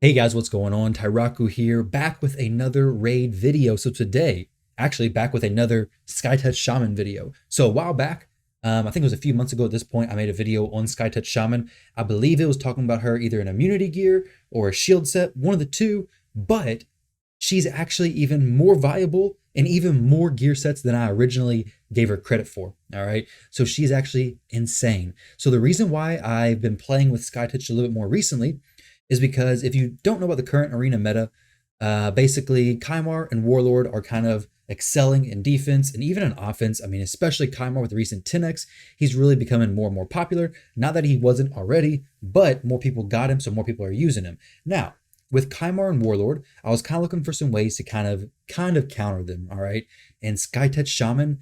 Hey guys, what's going on? Tyrauku here, back with another raid video. So today, actually back with another Skytouched Shaman video. So a while back, I think it was a few months ago at this point, I made a video on Skytouched Shaman. I believe it was talking about her either an immunity gear or a shield set, one of the two, but she's actually even more viable and even more gear sets than I originally gave her credit for. All right. So she's actually insane. So the reason why I've been playing with Skytouched a little bit more recently is because if you don't know about the current arena meta, basically Kymar and Warlord are kind of excelling in defense and even in offense. I mean, especially Kymar with the recent 10x, he's really becoming more and more popular. Not that he wasn't already, but more people got him, so more people are using him. Now, with Kymar and Warlord, I was kind of looking for some ways to kind of counter them, all right? And Skytouched Shaman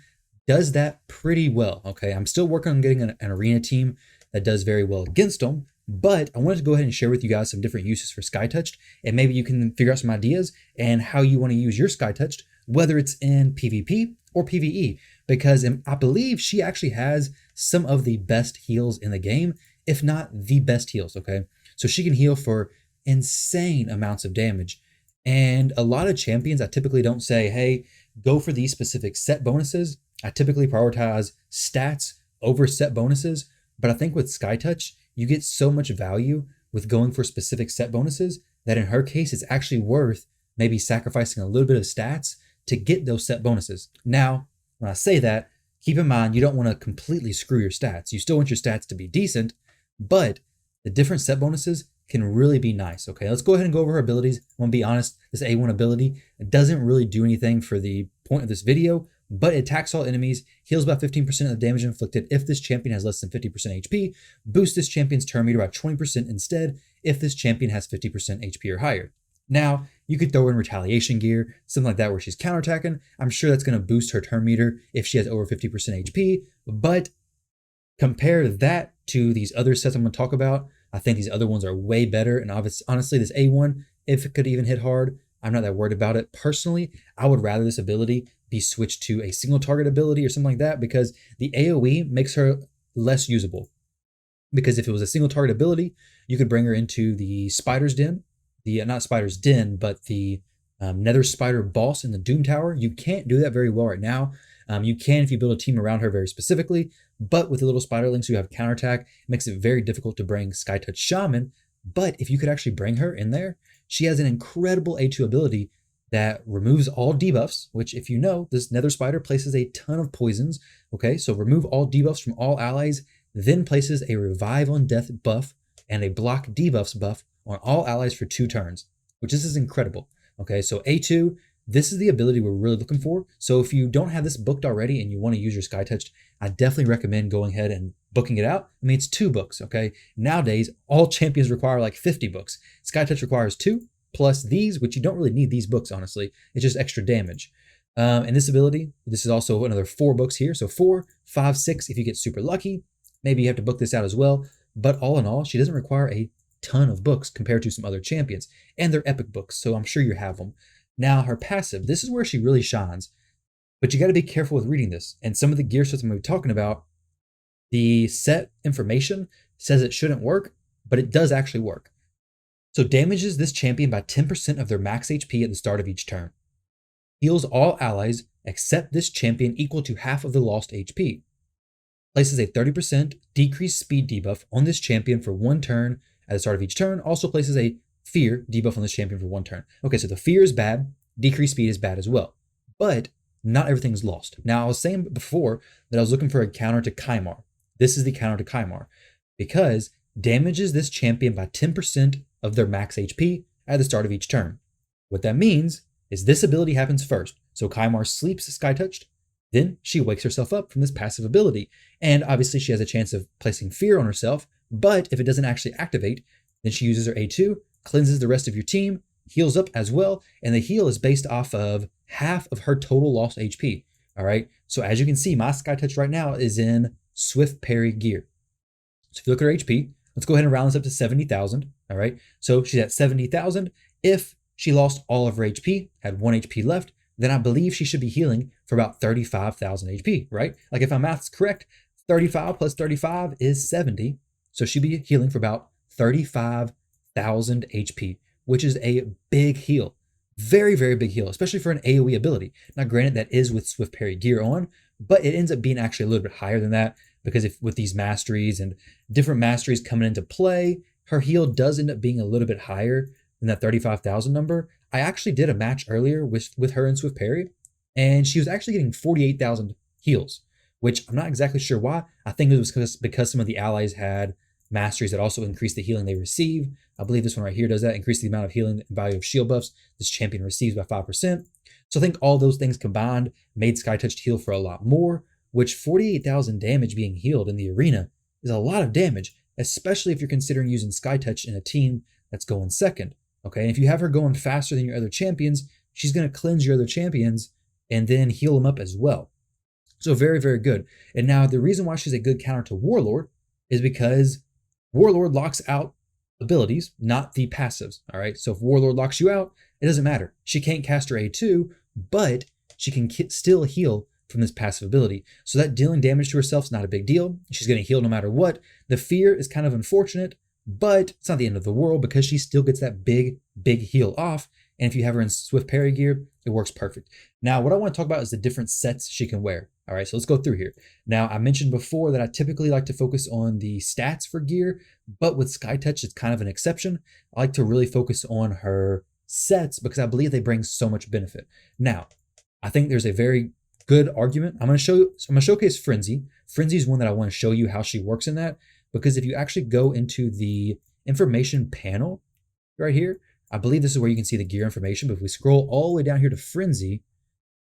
does that pretty well, okay? I'm still working on getting an arena team that does very well against them, but I wanted to go ahead and share with you guys some different uses for Skytouched, and maybe you can figure out some ideas and how you want to use your Skytouched, whether it's in PvP or PvE, because I believe she actually has some of the best heals in the game, if not the best heals, okay? So she can heal for insane amounts of damage. And a lot of champions, I typically don't say, hey, go for these specific set bonuses. I typically prioritize stats over set bonuses. But I think with Skytouch, you get so much value with going for specific set bonuses that in her case, it's actually worth maybe sacrificing a little bit of stats to get those set bonuses. Now, when I say that, keep in mind, you don't want to completely screw your stats. You still want your stats to be decent, but the different set bonuses can really be nice. Okay, let's go ahead and go over her abilities. I'm gonna be honest, this A1 ability, it doesn't really do anything for the point of this video, but it attacks all enemies, heals about 15% of the damage inflicted if this champion has less than 50% HP, boosts this champion's turn meter by 20% instead if this champion has 50% HP or higher. Now, you could throw in retaliation gear, something like that where she's counterattacking. I'm sure that's going to boost her turn meter if she has over 50% HP, but compare that to these other sets I'm going to talk about. I think these other ones are way better. And honestly, this A1, if it could even hit hard, I'm not that worried about it. Personally, I would rather this ability be switched to a single target ability or something like that, because the AoE makes her less usable. Because if it was a single target ability, you could bring her into the Spider's Den, not Spider's Den, but the Nether Spider boss in the Doom Tower. You can't do that very well right now. You can if you build a team around her very specifically, but with the little spiderlings who have counterattack, it makes it very difficult to bring Skytouched Shaman. But if you could actually bring her in there, she has an incredible A2 ability that removes all debuffs, which if you know, this Nether Spider places a ton of poisons. Okay, so remove all debuffs from all allies, then places a revive on death buff and a block debuffs buff on all allies for 2 turns, which this is incredible. Okay, so A2, this is the ability we're really looking for. So if you don't have this booked already and you want to use your Skytouched, I definitely recommend going ahead and booking it out. I mean, it's 2 books, okay? Nowadays, all champions require like 50 books. Skytouch requires 2 plus these, which you don't really need these books, honestly. It's just extra damage. And this ability, this is also another 4 books here. So 4, 5, 6, if you get super lucky, maybe you have to book this out as well. But all in all, she doesn't require a ton of books compared to some other champions. And they're epic books, so I'm sure you have them. Now, her passive, this is where she really shines, but you got to be careful with reading this. And some of the gear sets I'm going to be talking about, the set information says it shouldn't work, but it does actually work. So damages this champion by 10% of their max HP at the start of each turn. Heals all allies except this champion equal to half of the lost HP. Places a 30% decreased speed debuff on this champion for 1 turn at the start of each turn. Also places a fear debuff on this champion for 1 turn. Okay, so the fear is bad, decreased speed is bad as well, but not everything's lost. Now, I was saying before that I was looking for a counter to Kymar. This is the counter to Kymar, because damages this champion by 10% of their max HP at the start of each turn. What that means is this ability happens first. So Kymar sleeps Skytouched, then she wakes herself up from this passive ability. And obviously she has a chance of placing fear on herself, but if it doesn't actually activate, then she uses her A2, cleanses the rest of your team, heals up as well, and the heal is based off of half of her total lost HP. All right, so as you can see, my Skytouch right now is in Swift Parry gear. So if you look at her HP, let's go ahead and round this up to 70,000. All right, so she's at 70,000. If she lost all of her HP, had 1 HP left, then I believe she should be healing for about 35,000 HP, right? Like if my math's correct, 35 plus 35 is 70. So she'd be healing for about 35,000 HP, which is a big heal. Very, very big heal, especially for an AoE ability. Now, granted, that is with Swift Parry gear on, but it ends up being actually a little bit higher than that because if with these masteries and different masteries coming into play, her heal does end up being a little bit higher than that 35,000 number. I actually did a match earlier with her and Swift Parry, and she was actually getting 48,000 heals, which I'm not exactly sure why. I think it was because some of the allies had masteries that also increase the healing they receive. I believe this one right here does that, increase the amount of healing and value of shield buffs this champion receives by 5%. So I think all those things combined made Skytouched heal for a lot more, which 48,000 damage being healed in the arena is a lot of damage, especially if you're considering using Skytouched in a team that's going second. Okay, and if you have her going faster than your other champions, she's going to cleanse your other champions and then heal them up as well. So very, very good. And now the reason why she's a good counter to Warlord is because Warlord locks out abilities, not the passives. All right. So if Warlord locks you out, it doesn't matter. She can't cast her A2, but she can still heal from this passive ability. So that dealing damage to herself is not a big deal. She's going to heal no matter what. The fear is kind of unfortunate, but it's not the end of the world because she still gets that big, big heal off. And if you have her in Swift Parry gear, it works perfect. Now, what I want to talk about is the different sets she can wear. All right, so let's go through here. Now, I mentioned before that I typically like to focus on the stats for gear, but with Skytouched, it's kind of an exception. I like to really focus on her sets because I believe they bring so much benefit. Now, I think there's a very good argument. I'm going to showcase Frenzy. Frenzy is one that I want to show you how she works in that, because if you actually go into the information panel right here, I believe this is where you can see the gear information, but if we scroll all the way down here to Frenzy,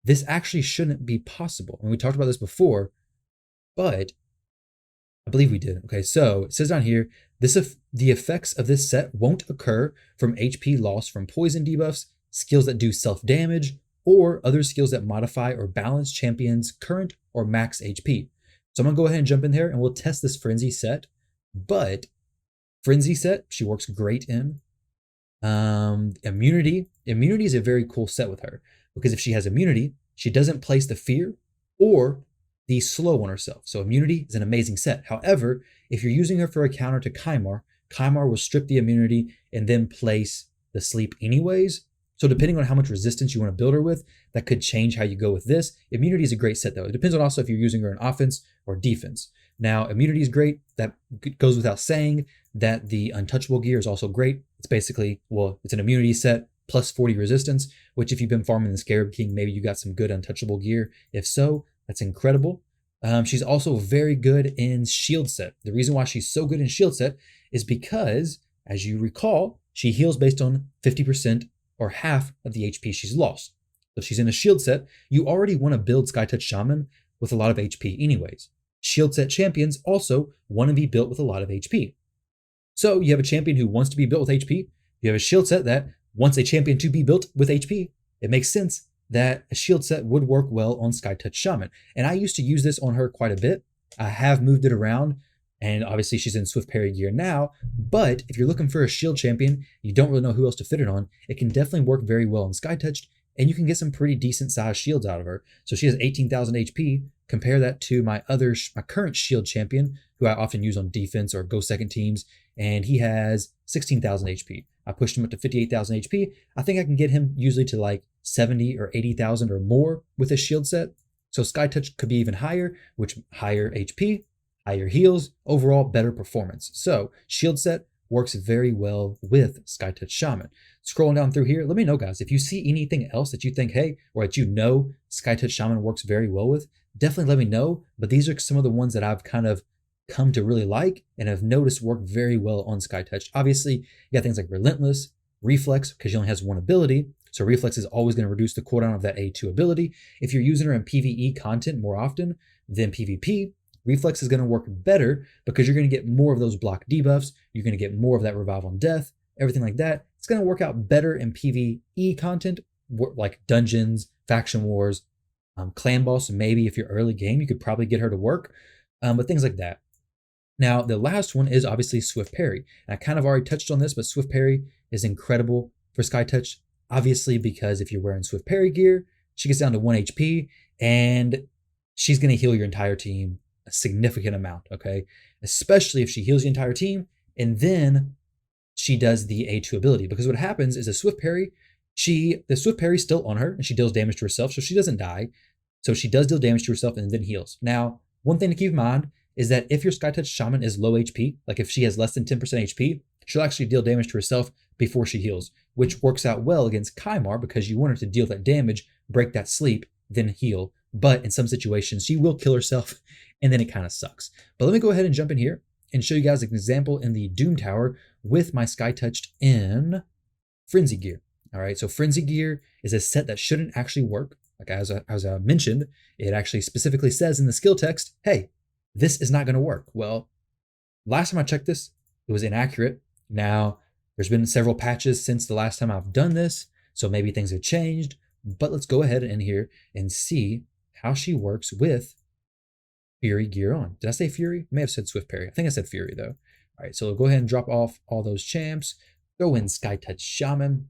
this actually shouldn't be possible. And we talked about this before, but I believe we did. Okay, so it says down here, the effects of this set won't occur from HP loss from poison debuffs, skills that do self-damage, or other skills that modify or balance champions' current or max HP. So I'm going to go ahead and jump in there and we'll test this Frenzy set. But Frenzy set, she works great in. Immunity is a very cool set with her, because if she has immunity, she doesn't place the fear or the slow on herself. So immunity is an amazing set. However, if you're using her for a counter to Kymar, Kymar will strip the immunity and then place the sleep anyways. So depending on how much resistance you want to build her with, that could change how you go with this. Immunity is a great set though. It depends on also if you're using her in offense or defense. Now, immunity is great. That goes without saying. That the untouchable gear is also great. It's basically, well, it's an immunity set plus 40 resistance, which if you've been farming the Scarab King, maybe you got some good untouchable gear. If so, that's incredible. She's also very good in shield set. The reason why she's so good in shield set is because, as you recall, she heals based on 50% or half of the HP she's lost. So if she's in a shield set, you already want to build Skytouched Shaman with a lot of HP anyways. Shield set champions also want to be built with a lot of HP. So you have a champion who wants to be built with HP. You have a shield set that wants a champion to be built with HP. It makes sense that a shield set would work well on Skytouched Shaman. And I used to use this on her quite a bit. I have moved it around, and obviously she's in Swift Parry gear now. But if you're looking for a shield champion, you don't really know who else to fit it on, it can definitely work very well on Skytouched, and you can get some pretty decent sized shields out of her. So she has 18,000 HP. Compare that to my current shield champion, who I often use on defense or go second teams, and he has 16,000 HP. I pushed him up to 58,000 HP. I think I can get him usually to like 70 or 80,000 or more with a shield set. So Skytouched could be even higher, which higher HP, higher heals, overall better performance. So shield set works very well with Skytouched Shaman. Scrolling down through here, let me know, guys, if you see anything else that you think, hey, or that you know Skytouched Shaman works very well with, definitely let me know. But these are some of the ones that I've kind of come to really like and have noticed work very well on Skytouched. Obviously, you got things like Relentless, Reflex, because she only has one ability. So Reflex is always going to reduce the cooldown of that A2 ability. If you're using her in PvE content more often than PvP, Reflex is going to work better because you're going to get more of those block debuffs. You're going to get more of that revive on death, everything like that. It's going to work out better in PvE content, like dungeons, faction wars, clan boss. Maybe if you're early game, you could probably get her to work, but things like that. Now, the last one is obviously Swift Parry. And I kind of already touched on this, but Swift Parry is incredible for Skytouched, obviously, because if you're wearing Swift Parry gear, she gets down to 1 HP, and she's going to heal your entire team a significant amount, okay? Especially if she heals the entire team, and then she does the A2 ability. Because what happens is a Swift Parry, the Swift Parry's still on her and she deals damage to herself, so she doesn't die. So she does deal damage to herself and then heals. Now, one thing to keep in mind is that if your Skytouched Shaman is low HP, like if she has less than 10% HP, she'll actually deal damage to herself before she heals, which works out well against Kymar because you want her to deal that damage, break that sleep, then heal. But in some situations, she will kill herself and then it kind of sucks. But let me go ahead and jump in here and show you guys an example in the Doom Tower with my Skytouched in Frenzy Gear. All right, so Frenzy Gear is a set that shouldn't actually work. Like as I mentioned, it actually specifically says in the skill text, hey, this is not going to work. Well, last time I checked this, it was inaccurate. Now, there's been several patches since the last time I've done this, so maybe things have changed, but let's go ahead in here and see how she works with Fury Gear on. Did I say Fury? I may have said Swift Parry. I think I said Fury though. All right, so we'll go ahead and drop off all those champs, throw in Skytouched Shaman.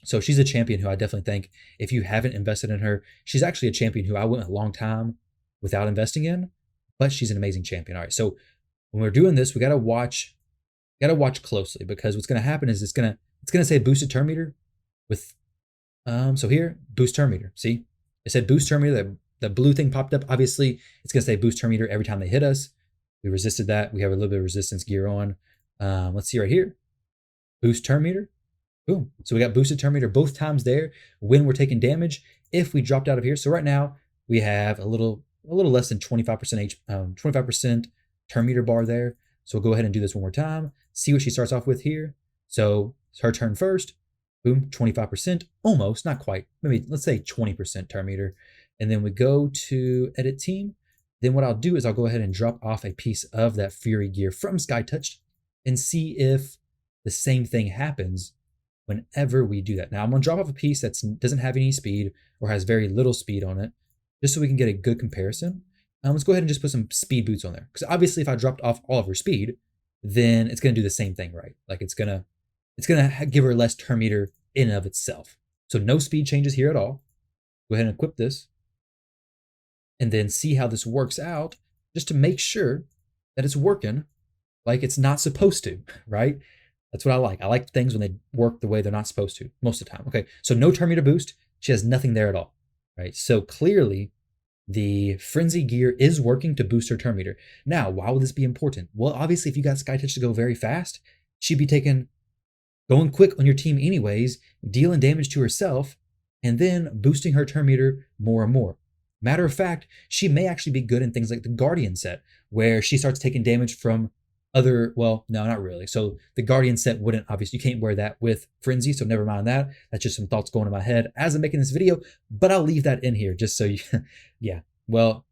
So she's a champion who I definitely think if you haven't invested in her, she's actually a champion who I went a long time without investing in, but she's an amazing champion. All right, so when we're doing this, we gotta watch closely because what's gonna happen is it's gonna say boosted turn meter with so here boost turn meter. See, it said boost turn meter. The blue thing popped up. Obviously, it's gonna say boost turn meter every time they hit us. We resisted that. We have a little bit of resistance gear on. Let's see right here, boost turn meter. Boom. So we got boosted turn meter both times there when we're taking damage. If we dropped out of here, so right now we have a little less than 25% turn meter bar there. So we'll go ahead and do this one more time. See what she starts off with here. So it's her turn first. Boom, 25%, almost, not quite. Maybe let's say 20% turn meter. And then we go to edit team. Then what I'll do is I'll go ahead and drop off a piece of that Fury Gear from Skytouched and see if the same thing happens whenever we do that. Now I'm gonna drop off a piece that doesn't have any speed or has very little speed on it, just so we can get a good comparison. Let's go ahead and just put some speed boots on there. Because obviously if I dropped off all of her speed, then it's gonna do the same thing, right? Like it's gonna give her less turn meter in and of itself. So no speed changes here at all. Go ahead and equip this. And then see how this works out just to make sure that it's working like it's not supposed to, right? That's what I like. I like things when they work the way they're not supposed to most of the time. Okay, so no turn meter boost. She has nothing there at all, right? So clearly the Frenzy Gear is working to boost her turn meter. Now, why would this be important? Well, obviously if you got Skytouched to go very fast, she'd be going quick on your team anyways, dealing damage to herself, and then boosting her turn meter more and more. Matter of fact, she may actually be good in things like the Guardian set, where she starts taking damage from well, no, not really. So the Guardian set wouldn't, obviously, you can't wear that with Frenzy, so never mind that. That's just some thoughts going in my head as I'm making this video, but I'll leave that in here just so you, yeah. Well,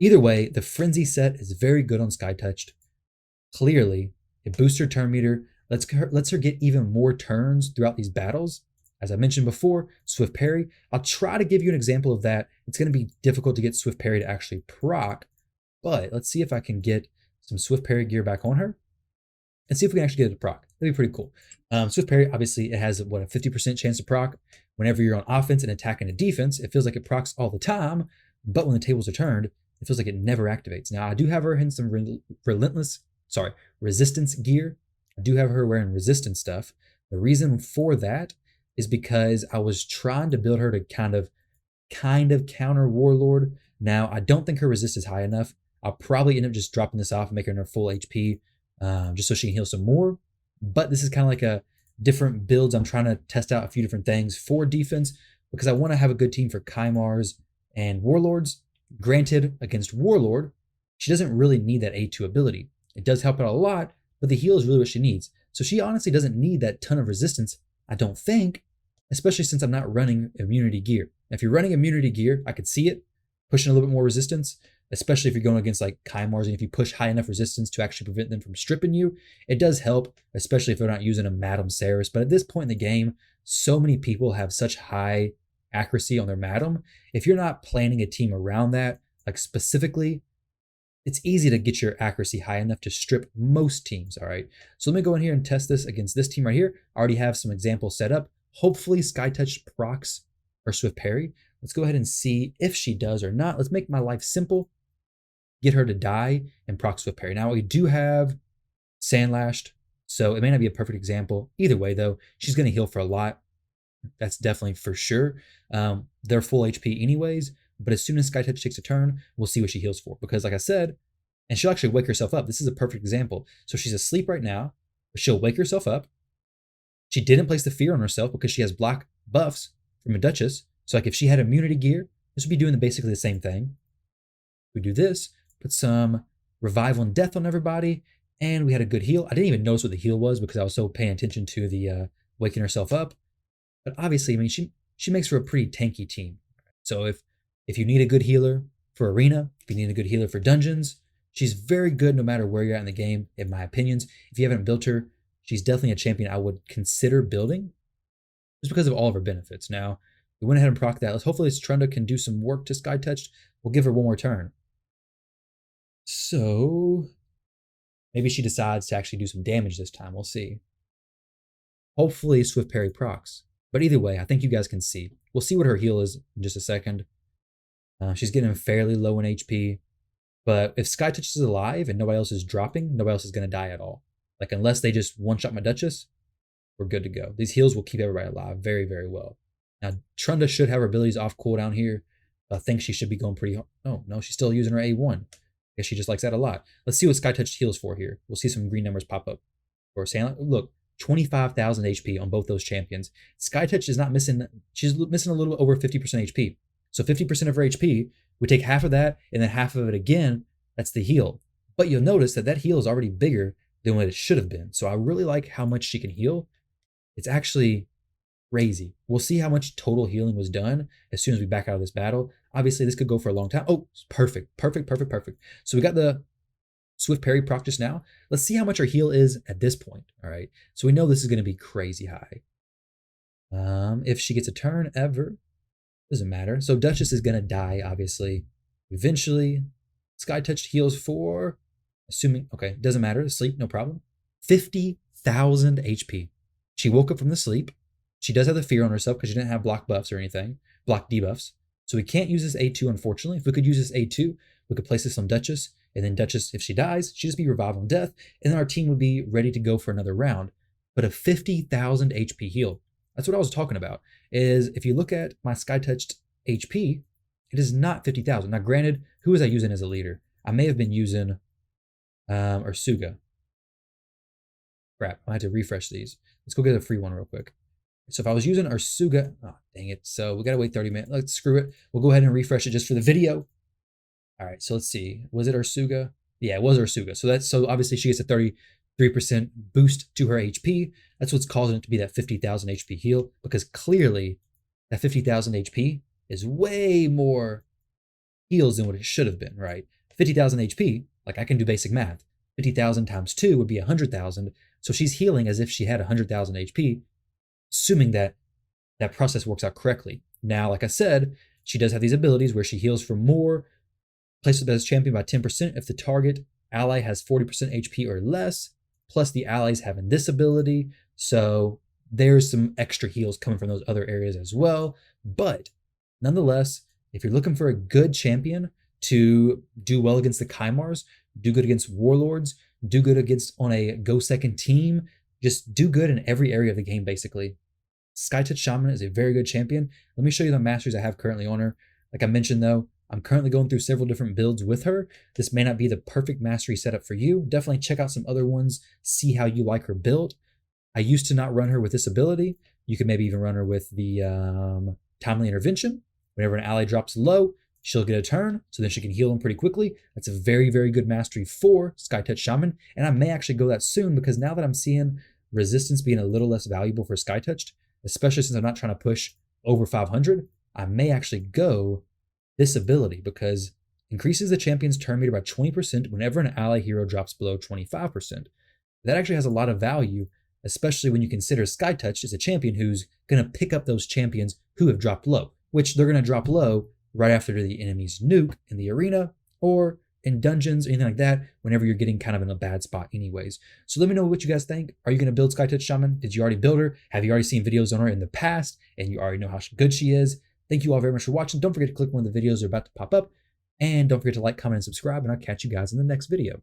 either way, the Frenzy set is very good on Skytouched. Clearly, it boosts her turn meter, lets her get even more turns throughout these battles. As I mentioned before, Swift Parry. I'll try to give you an example of that. It's going to be difficult to get Swift Parry to actually proc, but let's see if I can get some Swift Parry gear back on her and see if we can actually get it to proc. That'd be pretty cool. Swift Parry, obviously, it has, what, a 50% chance to proc. Whenever you're on offense and attacking a defense, it feels like it procs all the time, but when the tables are turned, it feels like it never activates. Now, I do have her in some resistance gear. I do have her wearing resistance stuff. The reason for that is because I was trying to build her to kind of counter Warlord. Now, I don't think her resist is high enough. I'll probably end up just dropping this off and making her full HP just so she can heal some more. But this is kind of like a different builds. I'm trying to test out a few different things for defense because I want to have a good team for Kymars and Warlords. Granted, against Warlord, she doesn't really need that A2 ability. It does help out a lot, but the heal is really what she needs. So she honestly doesn't need that ton of resistance, I don't think, especially since I'm not running immunity gear. If you're running immunity gear, I could see it, pushing a little bit more resistance, especially if you're going against like Kymars and if you push high enough resistance to actually prevent them from stripping you, it does help, especially if they're not using a Madam Ceres. But at this point in the game, so many people have such high accuracy on their Madam. If you're not planning a team around that, like specifically, it's easy to get your accuracy high enough to strip most teams, all right? So let me go in here and test this against this team right here. I already have some examples set up. Hopefully Skytouched procs or Swift Parry. Let's go ahead and see if she does or not. Let's make my life simple. Get her to die and proc Swift Parry. Now we do have Sandlashed So it may not be a perfect example. Either way, though, she's going to heal for a lot. That's definitely for sure. They're full HP anyways, but as soon as Skytouch takes a turn, we'll see what she heals for. Because like I said, and she'll actually wake herself up. This is a perfect example. So she's asleep right now, but she'll wake herself up. She didn't place the fear on herself because she has block buffs from a Duchess. So like if she had immunity gear, this would be doing basically the same thing. We do this, put some revival and death on everybody, and we had a good heal. I didn't even notice what the heal was because I was so paying attention to the waking herself up. But obviously, I mean, she makes for a pretty tanky team. So if you need a good healer for arena, if you need a good healer for dungeons, she's very good no matter where you're at in the game, in my opinions. If you haven't built her, she's definitely a champion I would consider building just because of all of her benefits. Now, we went ahead and proc that. Hopefully this Trunda can do some work to Skytouched. We'll give her one more turn. So maybe she decides to actually do some damage this time. We'll see. Hopefully Swift Parry procs. But either way, I think you guys can see. We'll see what her heal is in just a second. She's getting fairly low in HP. But if Skytouch is alive and nobody else is dropping, nobody else is going to die at all. Like, unless they just one-shot my Duchess, we're good to go. These heals will keep everybody alive very, very well. Now, Trunda should have her abilities off cooldown here. I think she should be going pretty... Oh, no, she's still using her A1. I guess she just likes that a lot. Let's see what Skytouch heals for here. We'll see some green numbers pop up. Or look, 25,000 HP on both those champions. Skytouch is not missing... She's missing a little over 50% HP. So 50% of her HP, we take half of that, and then half of it again, that's the heal. But you'll notice that that heal is already bigger than what it should have been. So I really like how much she can heal. It's actually crazy. We'll see how much total healing was done as soon as we back out of this battle. Obviously, this could go for a long time. Oh, perfect, perfect, perfect, perfect. So we got the Swift Parry proc just now. Let's see how much our heal is at this point, all right? So we know this is going to be crazy high. If she gets a turn ever, doesn't matter. So Duchess is going to die, obviously. Eventually, Skytouched heals for, assuming, okay, doesn't matter, sleep, no problem. 50,000 HP. She woke up from the sleep. She does have the fear on herself because she didn't have block buffs or anything, block debuffs. So we can't use this A2, unfortunately. If we could use this A2, we could place this on Duchess, and then Duchess, if she dies, she'd just be revived on death, and then our team would be ready to go for another round. But a 50,000 HP heal, that's what I was talking about, is if you look at my Skytouched HP, it is not 50,000. Now, granted, who was I using as a leader? I may have been using Ursuga. Crap, I had to refresh these. Let's go get a free one real quick. So if I was using Ursuga, oh, dang it. So we got to wait 30 minutes. Let's screw it. We'll go ahead and refresh it just for the video. All right, so let's see. Was it Ursuga? Yeah, it was Ursuga. So obviously she gets a 33% boost to her HP. That's what's causing it to be that 50,000 HP heal, because clearly that 50,000 HP is way more heals than what it should have been, right? 50,000 HP, like I can do basic math. 50,000 times 2 would be 100,000. So she's healing as if she had 100,000 HP, assuming that that process works out correctly. Now, like I said, she does have these abilities where she heals for more, places the best champion by 10% if the target ally has 40% HP or less, plus the allies having this ability. So there's some extra heals coming from those other areas as well. But nonetheless, if you're looking for a good champion to do well against the Kymars, do good against warlords, do good against on a go second team, just do good in every area of the game, basically. Skytouched Shaman is a very good champion. Let me show you the masteries I have currently on her. Like I mentioned though, I'm currently going through several different builds with her. This may not be the perfect mastery setup for you. Definitely check out some other ones, see how you like her build. I used to not run her with this ability. You could maybe even run her with the timely intervention. Whenever an ally drops low, she'll get a turn, so then she can heal them pretty quickly. That's a very, very good mastery for Skytouched Shaman, and I may actually go that soon because now that I'm seeing resistance being a little less valuable for Skytouched, especially since I'm not trying to push over 500, I may actually go this ability because increases the champion's turn meter by 20% whenever an ally hero drops below 25%. That actually has a lot of value, especially when you consider Skytouched is a champion who's going to pick up those champions who have dropped low, which they're going to drop low right after the enemy's nuke in the arena or in dungeons, anything like that, whenever you're getting kind of in a bad spot anyways. So let me know what you guys think. Are you going to build Skytouched Shaman? Did you already build her? Have you already seen videos on her in the past and you already know how good she is? Thank you all very much for watching. Don't forget to click one of the videos that are about to pop up. And don't forget to like, comment, and subscribe, and I'll catch you guys in the next video.